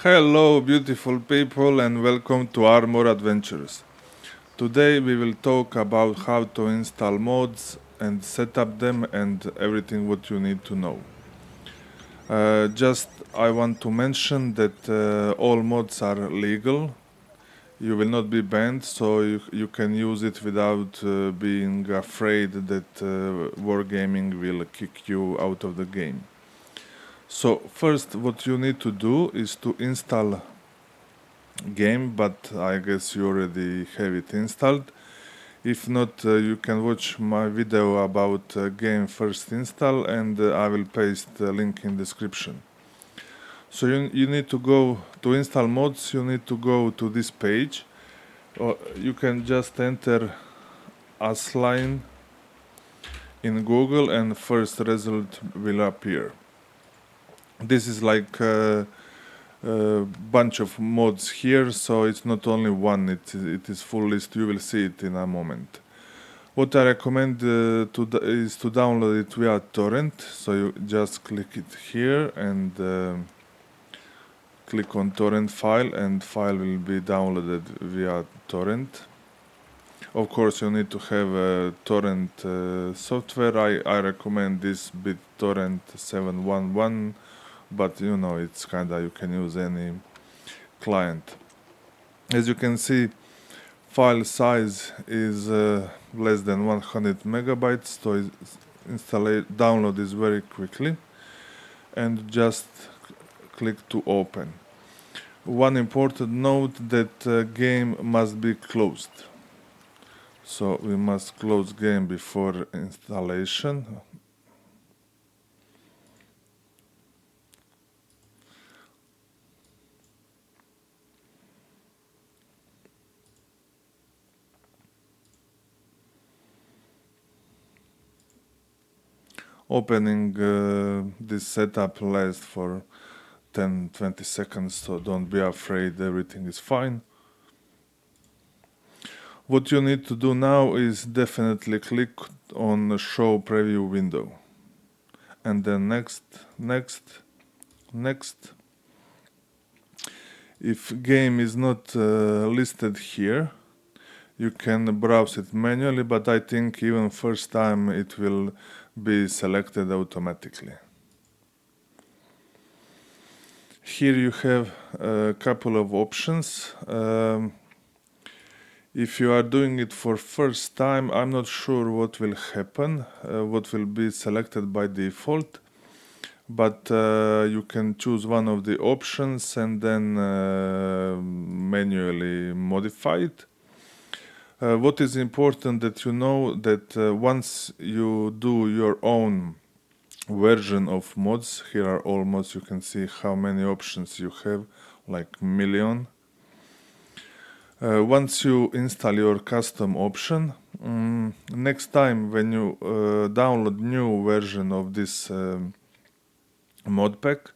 Hello, beautiful people, and welcome to Armor Adventures. Today we will talk about how to install mods and set up them and everything what you need to know. Just I want to mention that all mods are legal. You will not be banned, so you can use it without being afraid that Wargaming will kick you out of the game. So first what you need to do is to install game, but I guess you already have it installed. If not, you can watch my video about game first install, and I will paste the link in description. So you need to go to install mods, you need to go to this page. You can just enter Asline in Google and first result will appear. This is like a bunch of mods here, so it's not only one, it is full list. You will see it in a moment. What I recommend is to download it via torrent. So you just click it here and click on torrent file, and file will be downloaded via torrent. Of course, you need to have a torrent software. I recommend this BitTorrent 711, but you know, it's kinda, you can use any client. As you can see, file size is less than 100 megabytes, so download is very quickly, and just click to open. One important note that game must be closed. So we must close game before installation. Opening this setup lasts for 10-20 seconds, so don't be afraid, everything is fine. What you need to do now is definitely click on the show preview window, and then next. If game is not listed here, you can browse it manually, but I think even first time it will be selected automatically. Here you have a couple of options. If you are doing it for first time, I'm not sure what will happen, what will be selected by default, but you can choose one of the options and then manually modify it. What is important that you know that once you do your own version of mods, here are all mods, you can see how many options you have, like million. Once you install your custom option, next time when you download new version of this mod pack,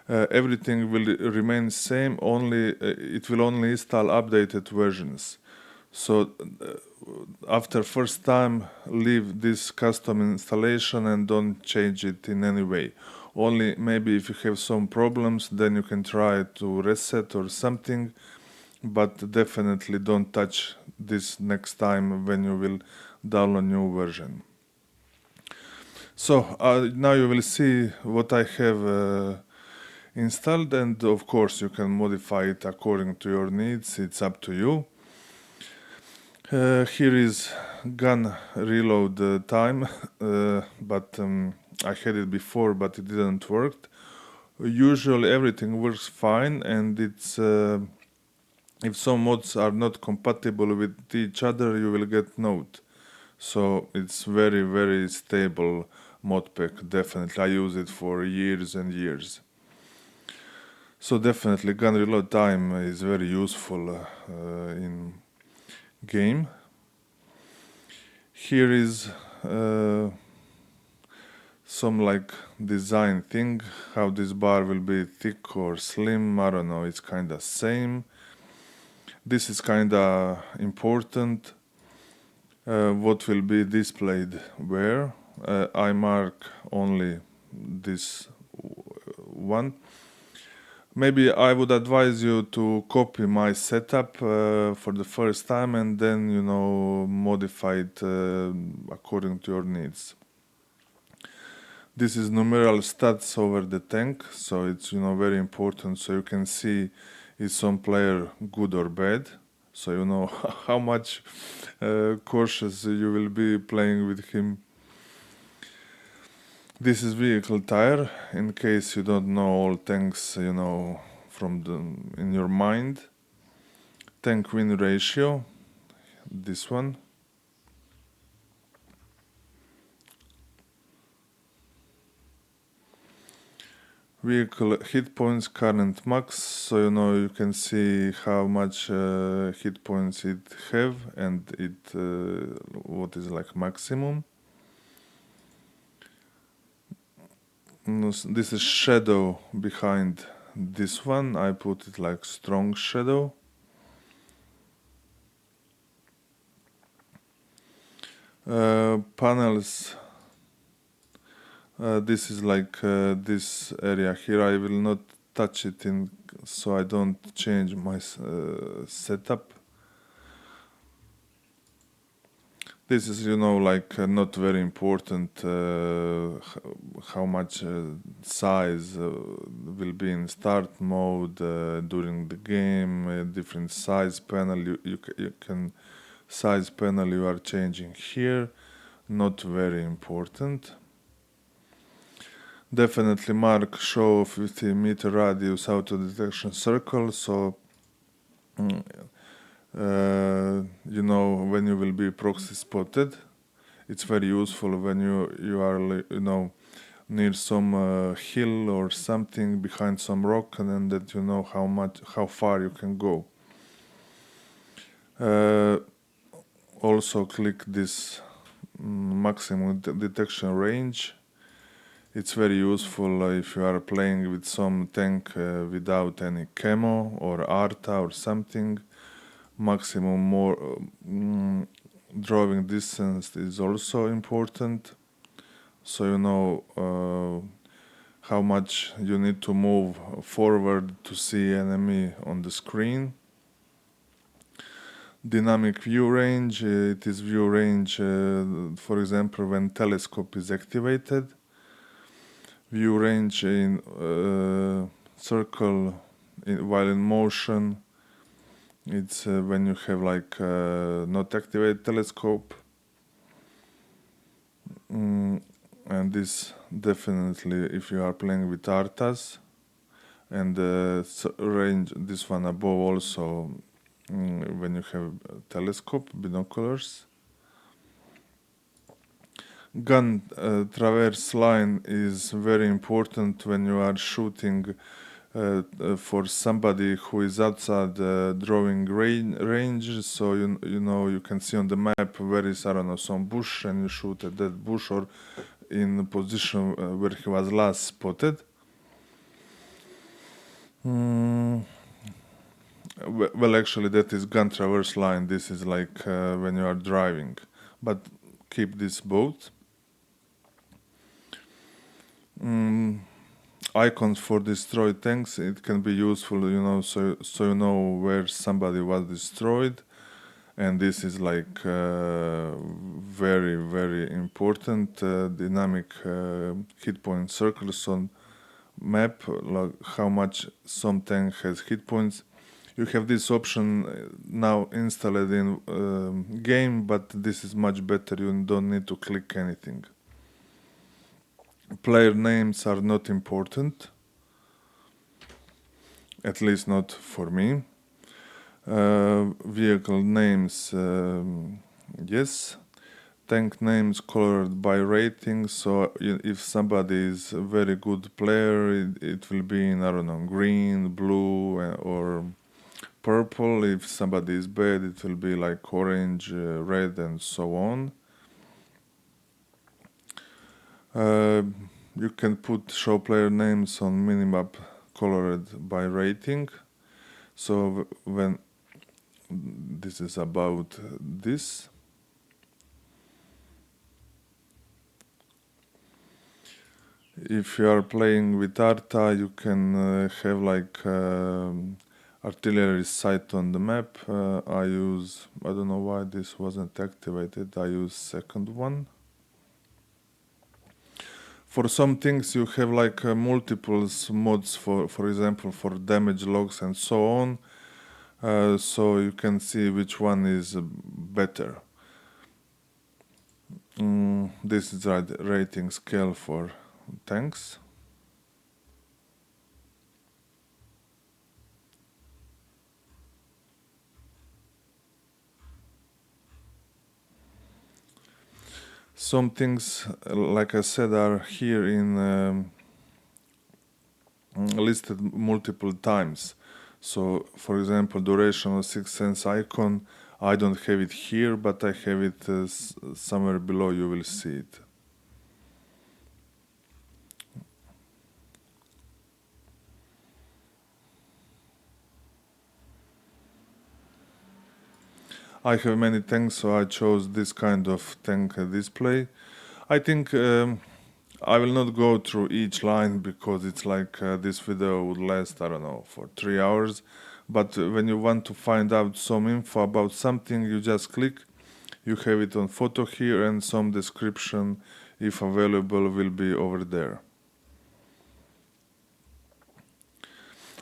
everything will remain same, only it will only install updated versions. So after first time, leave this custom installation and don't change it in any way. Only maybe if you have some problems, then you can try to reset or something, but definitely don't touch this next time when you will download new version. So now you will see what I have installed, and of course you can modify it according to your needs, it's up to you. Here is gun reload time, but I had it before, but it didn't work. Usually everything works fine, and it's if some mods are not compatible with each other, you will get note. So it's very stable mod pack, definitely. I use it for years and years. So definitely gun reload time is very useful in game. Here is some like design thing, how this bar will be thick or slim, I don't know, it's kinda same. This is kinda important, what will be displayed where. I mark only this one. Maybe I would advise you to copy my setup for the first time and then, modify it according to your needs. This is numeral stats over the tank, so it's, very important, so you can see is some player good or bad, so you know how much cautious you will be playing with him. This is vehicle tire, in case you don't know all tanks, in your mind. Tank win ratio, this one. Vehicle hit points, current max, so you can see how much hit points it have and what is like maximum. This is shadow behind this one. I put it like strong shadow. Panels. This is like this area here. I will not touch it so I don't change my setup. This is, not very important how much size will be in start mode during the game. Different size panel you can size panel you are changing here. Not very important. Definitely mark show 50-meter radius auto detection circle, so when you will be proxy spotted. It's very useful when you are near some hill or something behind some rock, and then that you know how far you can go. Also click this maximum detection range. It's very useful if you are playing with some tank without any camo or ARTA or something. Maximum drawing distance is also important, so you know how much you need to move forward to see enemy on the screen. Dynamic view range, it is view range for example when telescope is activated. View range in circle while in motion, it's when you have like not activated telescope. And this definitely if you are playing with ARTAS. And range, this one above also when you have telescope, binoculars. Gun traverse line is very important when you are shooting for somebody who is outside drawing range, so you can see on the map where is, I don't know, some bush, and you shoot at that bush or in the position where he was last spotted. Well, actually that is gun traverse line. This is like when you are driving, but keep this both. Icons for destroyed tanks, it can be useful, so you know where somebody was destroyed, and this is like very, very important. Dynamic hit point circles on map, like how much some tank has hit points. You have this option now installed in game, but this is much better. You don't need to click anything. Player names are not important, at least not for me. Vehicle names, yes. Tank names colored by rating, so if somebody is a very good player, it will be in, I don't know, green, blue, or purple. If somebody is bad, it will be like orange, red, and so on. You can put show player names on minimap colored by rating. So when this is about this. If you are playing with Arta, you can have like artillery sight on the map. I don't know why this wasn't activated, I use second one. For some things you have like multiple mods, for example for damage logs and so on, so you can see which one is better. This is the rating scale for tanks. Some things, like I said, are here in listed multiple times. So, for example, duration of Sixth Sense icon, I don't have it here, but I have it somewhere below, you will see it. I have many tanks, so I chose this kind of tank display. I think I will not go through each line because it's like this video would last, I don't know, for 3 hours. But when you want to find out some info about something, you just click. You have it on photo here, and some description, if available, will be over there.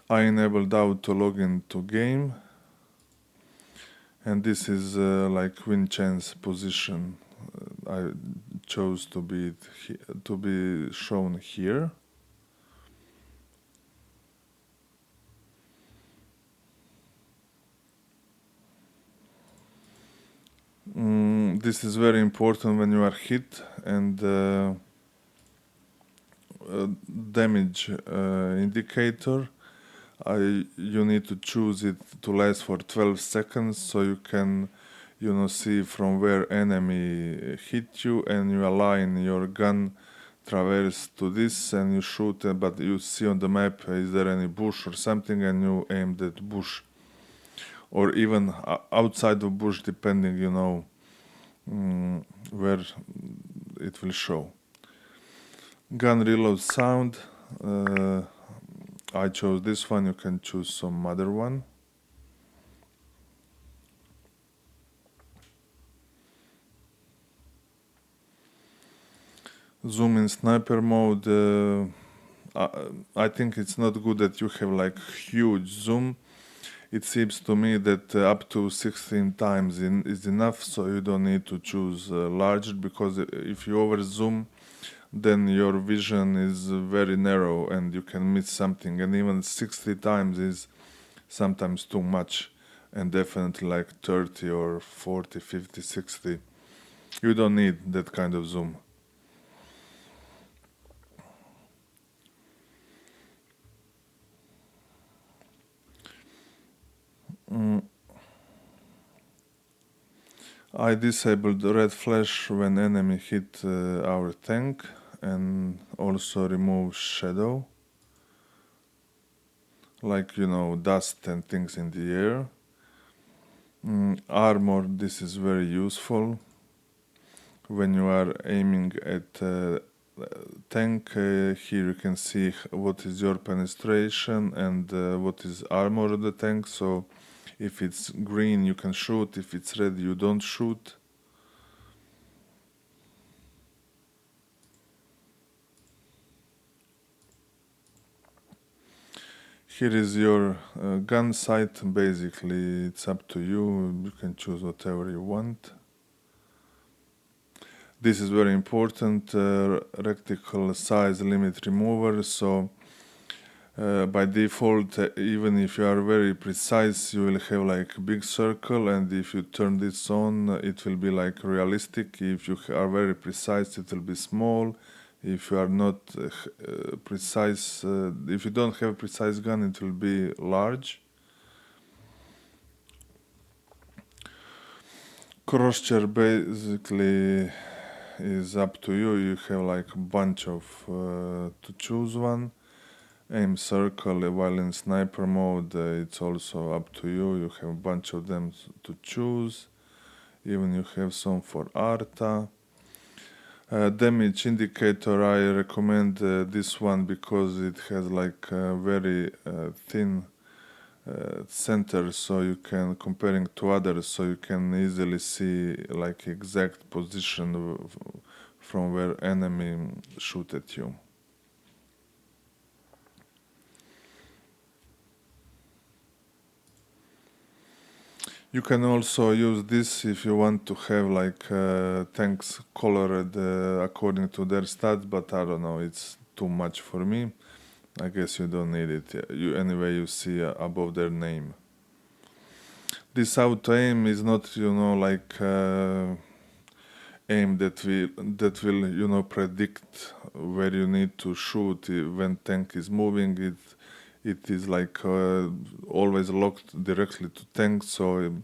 I enabled auto login to game, and this is like win chance position. I chose to be shown here. This is very important when you are hit, and damage indicator. You need to choose it to last for 12 seconds, so you can, see from where enemy hit you, and you align your gun traverse to this, and you shoot. But you see on the map, is there any bush or something, and you aim that bush, or even outside of bush, depending, where it will show. Gun reload sound. I chose this one, you can choose some other one. Zoom in sniper mode. I think it's not good that you have like huge zoom. It seems to me that up to 16 times is enough, so you don't need to choose larger, because if you over zoom, then your vision is very narrow and you can miss something, and even 60 times is sometimes too much, and definitely like 30 or 40, 50, 60. You don't need that kind of zoom. I disabled the red flash when enemy hit our tank, and also remove shadow, like dust and things in the air. Armor, this is very useful when you are aiming at tank. Here you can see what is your penetration and what is armor of the tank. So if it's green you can shoot, if it's red you don't shoot. Here is your gun sight. Basically it's up to you, you can choose whatever you want. This is very important, reticle size limit remover. So by default, even if you are very precise, you will have like a big circle, and if you turn this on, it will be like realistic. If you are very precise, it will be small. If you are not precise, if you don't have a precise gun, it will be large. Crosshair basically is up to you. You have like a bunch of to choose one. Aim circle while in sniper mode, it's also up to you. You have a bunch of them to choose. Even you have some for Arta. Damage indicator, I recommend this one because it has like very thin center, so you can comparing to others, so you can easily see like exact position from where enemy shoot at you. You can also use this if you want to have like tanks colored according to their stats, but I don't know, it's too much for me. I guess you don't need it. Anyway, you see above their name. This auto aim is not, like aim that will predict where you need to shoot when tank is moving. It is like always locked directly to tank, so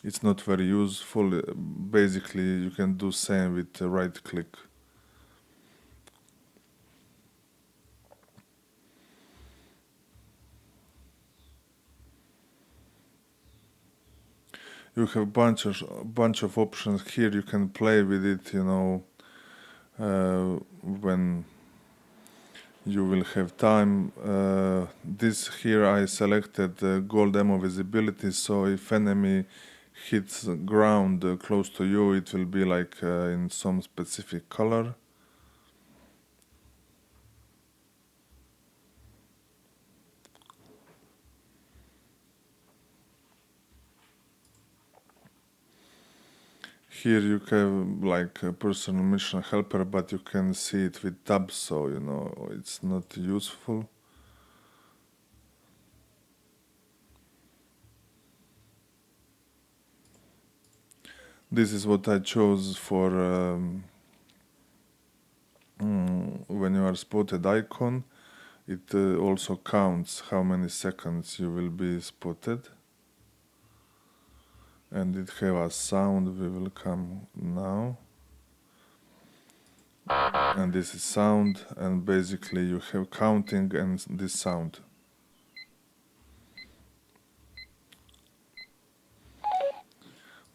it's not very useful. Basically, you can do same with right click. You have bunch of options here. You can play with it, when you will have time. This here I selected gold ammo visibility, so if enemy hits ground close to you, it will be like in some specific color. Here you have like a personal mission helper, but you can see it with tabs, so it's not useful. This is what I chose for when you are spotted icon. It also counts how many seconds you will be spotted. And it have a sound, we will come now. And this is sound, and basically you have counting and this sound.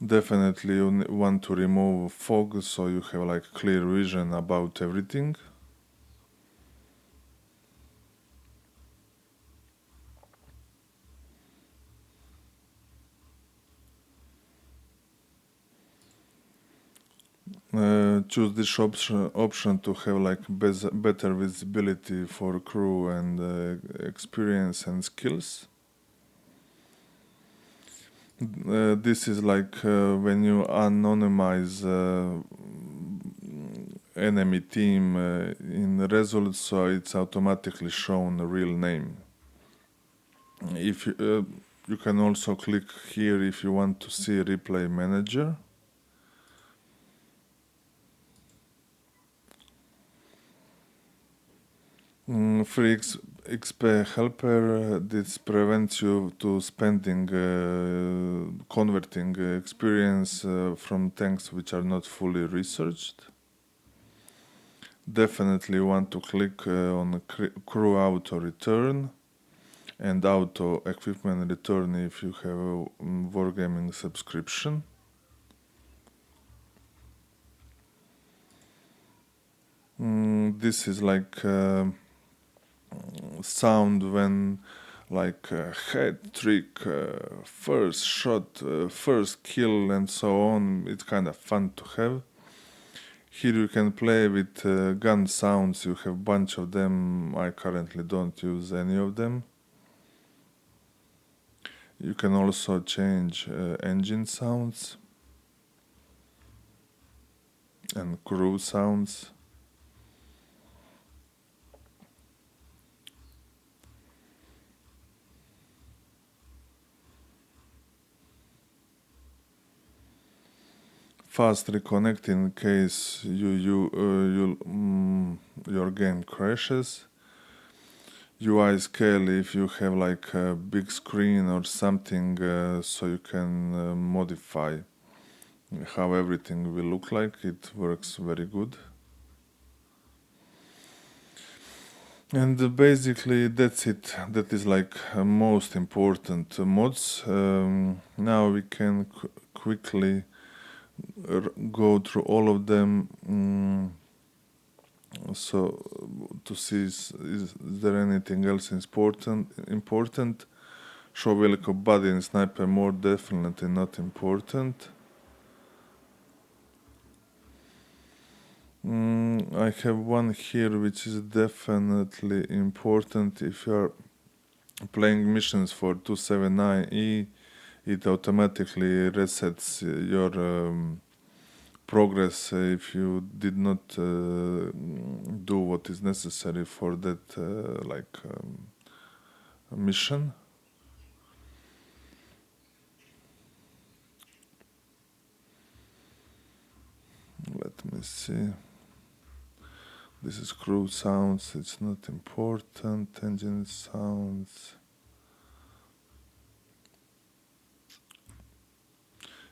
Definitely you want to remove fog, so you have like clear vision about everything. Choose this option to have like better visibility for crew and experience and skills. This is like when you anonymize enemy team in the results, so it's automatically shown the real name. If you can also click here if you want to see replay manager. Free XP helper, this prevents you to spending converting experience from tanks which are not fully researched. Definitely want to click on crew auto return and auto equipment return if you have a Wargaming subscription. This is like sound when like head trick, first shot, first kill and so on. It's kind of fun to have. Here you can play with gun sounds. You have a bunch of them. I currently don't use any of them. You can also change engine sounds and crew sounds. Fast reconnect in case your game crashes. UI scale if you have like a big screen or something, so you can modify how everything will look like. It works very good. And basically that's it. That is like most important mods. Now we can quickly go through all of them. So to see is there anything else important. Show vehicle body in sniper mode, definitely not important. I have one here which is definitely important. If you are playing missions for 279E, it automatically resets your progress if you did not do what is necessary for that mission. Let me see. This is crew sounds, it's not important. Engine sounds.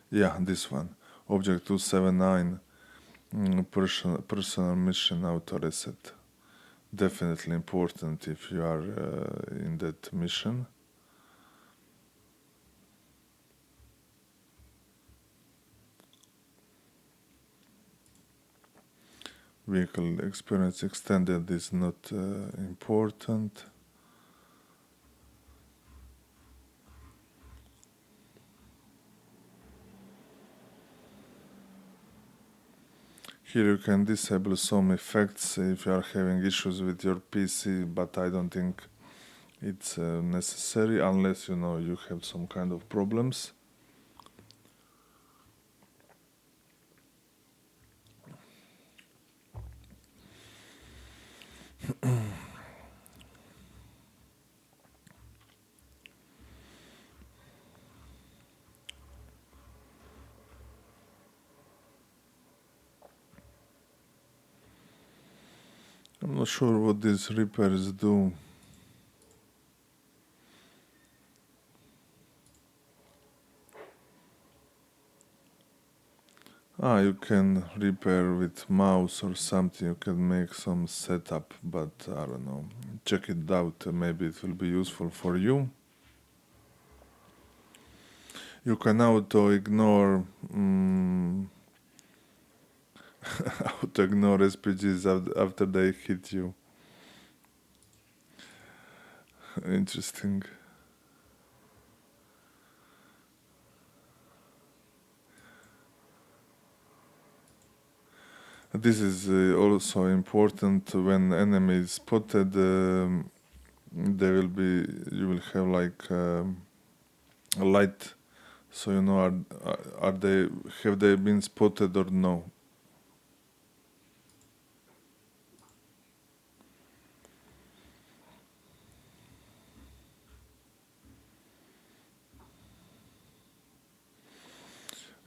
Yeah, this one. Object 279. Personal mission auto reset. Definitely important if you are in that mission. Vehicle experience extended is not important. Here you can disable some effects if you are having issues with your PC, but I don't think it's necessary unless you have some kind of problems. I'm not sure what these repairs do. You can repair with mouse or something, you can make some setup, but I don't know. Check it out, maybe it will be useful for you. You can auto-ignore auto-ignore SPGs after they hit you. Interesting. This is also important when enemy is spotted. You will have like a light, so you know have they been spotted or no.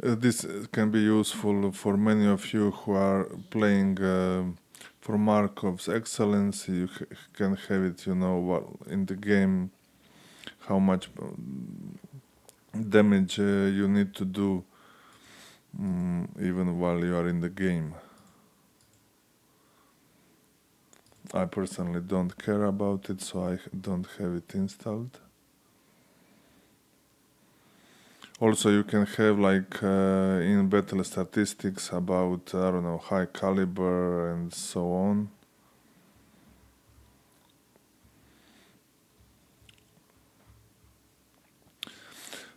This can be useful for many of you who are playing for Markov's Excellence. You can have it, in the game, how much damage you need to do even while you are in the game. I personally don't care about it, so I don't have it installed. Also, you can have in battle statistics about, I don't know, high caliber and so on.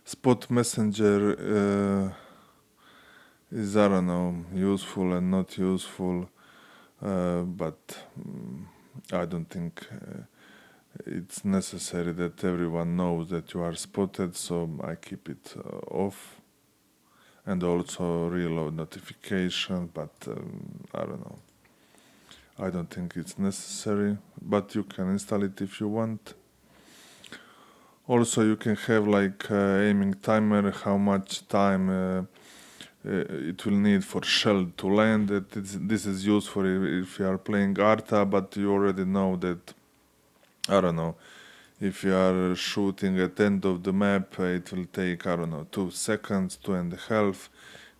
Spot messenger is, I don't know, useful and not useful, but I don't think it's necessary that everyone knows that you are spotted, so I keep it off. And also reload notification, but I don't know. I don't think it's necessary, but you can install it if you want. Also, you can have aiming timer, how much time it will need for shell to land. This is useful if you are playing Arta, but you already know that, I don't know, if you are shooting at the end of the map, it will take, I don't know, 2 seconds, 2.5.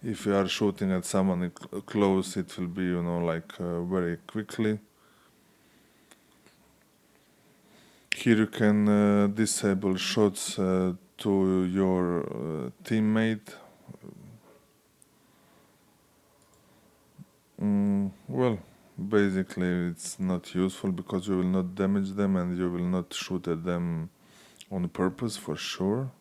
If you are shooting at someone close, it will be, very quickly. Here you can disable shots to your teammate. Well, basically it's not useful because you will not damage them and you will not shoot at them on purpose for sure.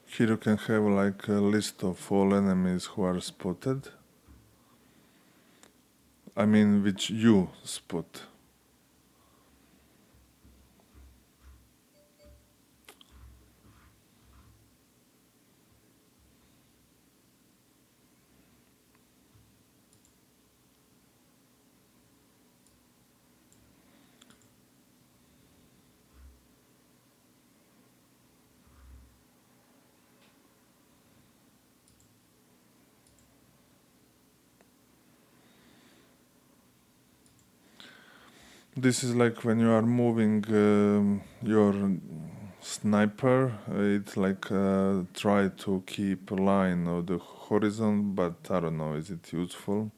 Here you can have like a list of all enemies who are spotted. I mean, which you spot. This is like when you are moving your sniper, it like try to keep a line of the horizon, but I don't know, is it useful?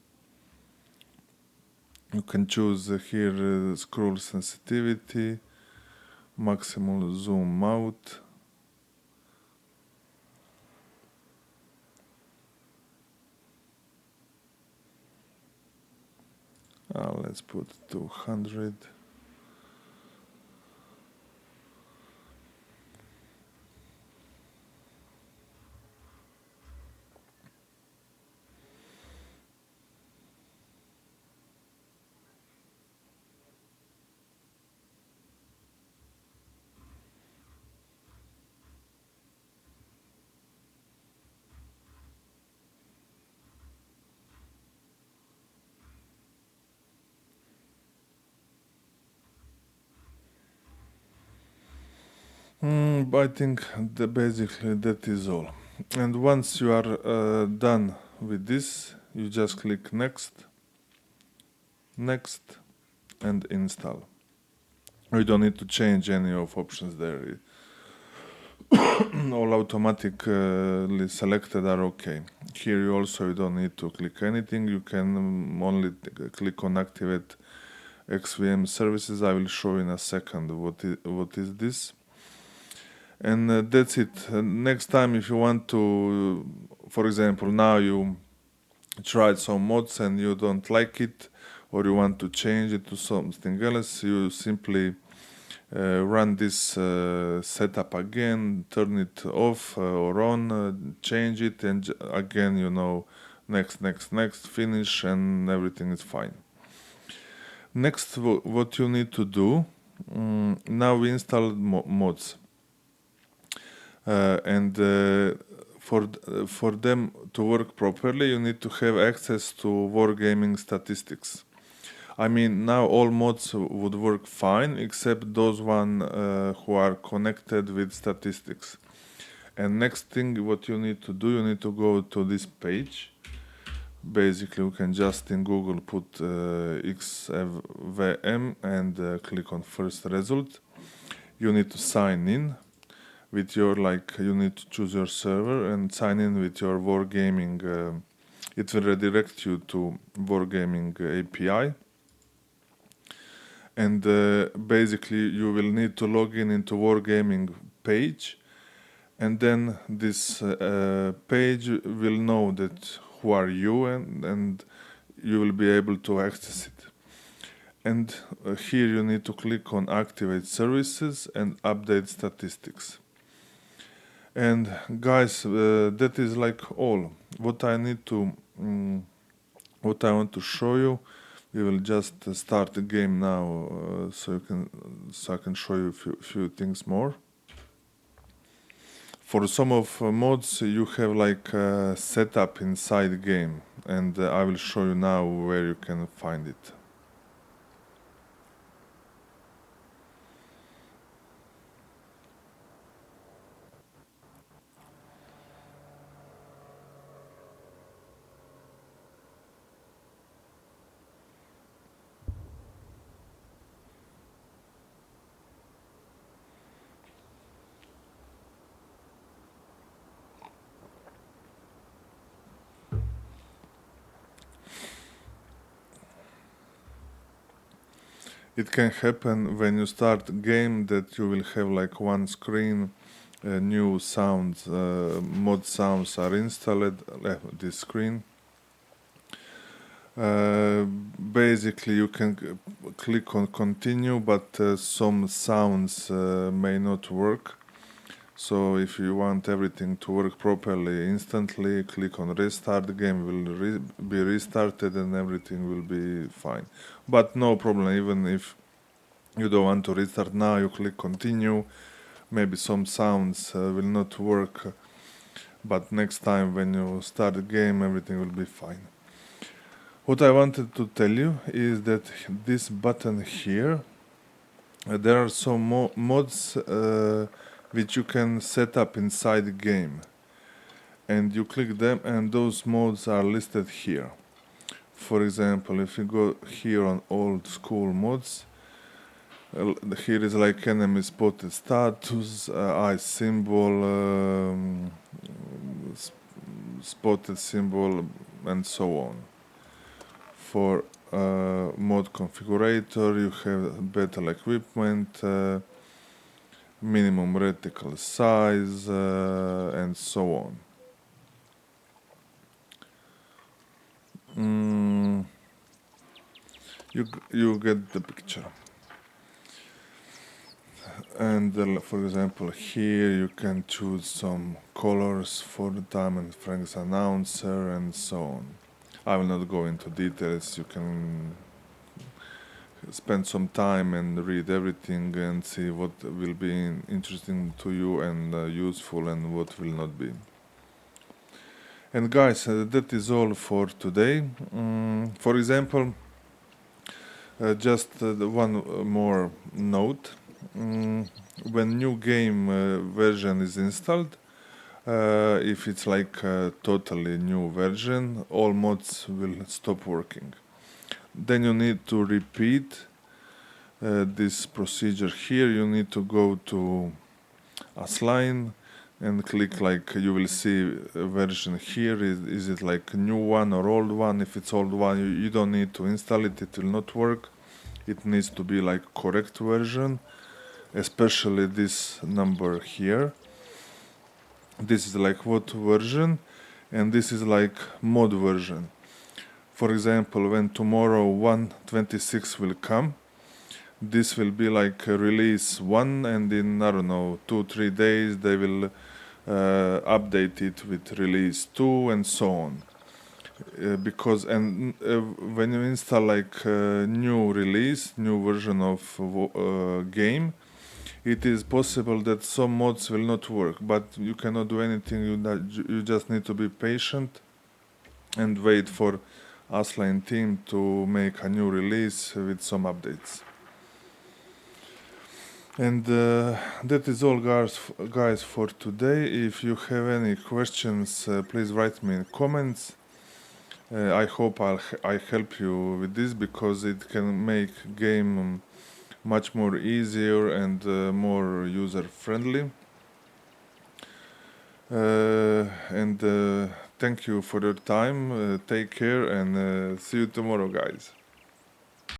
You can choose here scroll sensitivity, maximal zoom out. Let's put 200. I think basically that is all. And once you are done with this, you just click next, next, and install. You don't need to change any of options there. All automatically selected are okay. Here you don't need to click anything. You can only click on activate XVM services. I will show in a second what is this. And that's it. Next time, if you want to, for example, now you tried some mods and you don't like it, or you want to change it to something else, you simply run this setup again, turn it off or on, change it, and again, next, next, next, finish, and everything is fine. Next, what you need to do, now we installed mods. And for them to work properly, you need to have access to Wargaming statistics. I mean, now all mods would work fine, except those who are connected with statistics. And next thing, what you need to do, you need to go to this page. Basically, you can just in Google put XVM and click on first result. You need to sign in with your, you need to choose your server and sign in with your Wargaming. It will redirect you to Wargaming API. And basically you will need to log in into Wargaming page, and then this page will know that who are you, and you will be able to access it. And here you need to click on activate services and update statistics. And guys, that is like all what I need to what I want to show you. We will just start the game now, so I can show you a few things more. For some of mods, you have like a setup inside the game, and I will show you now where you can find it. It can happen when you start a game that you will have like one screen, new sounds, mod sounds are installed, this screen. Basically you can click on continue, but some sounds may not work. So if you want everything to work properly instantly, click on restart, the game will be restarted and everything will be fine. But no problem, even if you don't want to restart now, you click continue, maybe some sounds will not work, but next time when you start the game everything will be fine. What I wanted to tell you is that this button here, there are some mods which you can set up inside the game, and you click them and those mods are listed here. For example, if you go here on old school mods, here is like enemy spotted status, eye symbol, spotted symbol, and so on. For mod configurator, you have battle equipment, minimum reticle size, and so on. You get the picture. And for example, here you can choose some colors for the Time and Frank's announcer and so on. I will not go into details. You can spend some time and read everything and see what will be interesting to you and useful and what will not be. And guys, that is all for today. For example, just one more note. When new game version is installed, if it's like a totally new version, all mods will stop working. Then you need to repeat this procedure here. You need to go to Asline and click, like you will see a version here. Is it like a new one or old one? If it's old one, you don't need to install it, it will not work. It needs to be like correct version, especially this number here. This is like WOT version, and this is like mod version. For example, when tomorrow 1.26 will come, this will be like release 1, and in, I don't know, 2-3 days they will update it with release 2 and so on. Because when you install like new release, new version of game, it is possible that some mods will not work, but you cannot do anything. You just need to be patient and wait for Asline team to make a new release with some updates. And that is all, guys, for today. If you have any questions, please write me in comments. I hope I help you with this, because it can make game much more easier and more user friendly. And thank you for your time. Take care and see you tomorrow, guys.